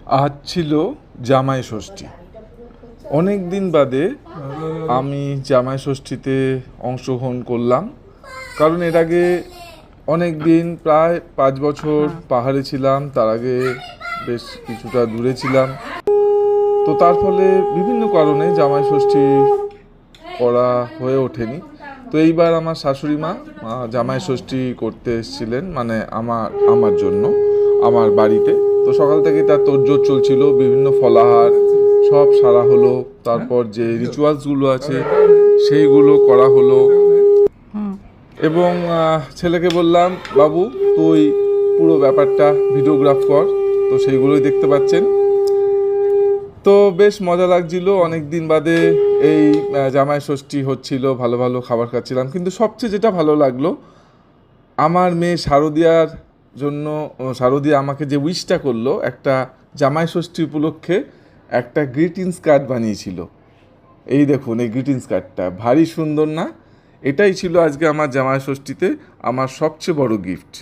আজ ছিল জামাই ষষ্ঠী। অনেক দিন বাদে আমি জামাই ষষ্ঠীতে অংশগ্রহণ করলাম, কারণ এর আগে অনেক দিন প্রায় 5 বছর পাহাড়ে ছিলাম, তার আগে বেশ কিছুটা দূরে ছিলাম। তো তার ফলে বিভিন্ন কারণে জামাই ষষ্ঠী করা হয়ে ওঠেনি। তো এইবার আমার শাশুড়ি মা জামাই ষষ্ঠী করতে এসেছিলেন, মানে আমার জন্য আমার বাড়িতে। তো সকাল থেকে তার তোড়জোড় চলছিল, বিভিন্ন ফলাহার সব সারা হলো, তারপর যে রিচুয়ালসগুলো আছে সেইগুলো করা হলো। এবং ছেলেকে বললাম, বাবু তুই পুরো ব্যাপারটা ভিডিওগ্রাফ কর। তো সেইগুলোই দেখতে পাচ্ছেন। তো বেশ মজা লাগছিল, অনেক দিন বাদে এই জামাই ষষ্ঠী হচ্ছিল, ভালো ভালো খাবার খাচ্ছিলাম। কিন্তু সবচেয়ে যেটা ভালো লাগলো, আমার মেয়ে শারদিয়ার জন্য, শারদিয়া আমাকে যে উইশটা করলো, একটা জামাই ষষ্ঠী উপলক্ষে একটা গ্রিটিংস কার্ড বানিয়েছিল। এই দেখুন, এই গ্রিটিংস কার্ডটা ভারী সুন্দর না? এটাই ছিল আজকে আমার জামাই ষষ্ঠীতে আমার সবচেয়ে বড় গিফট।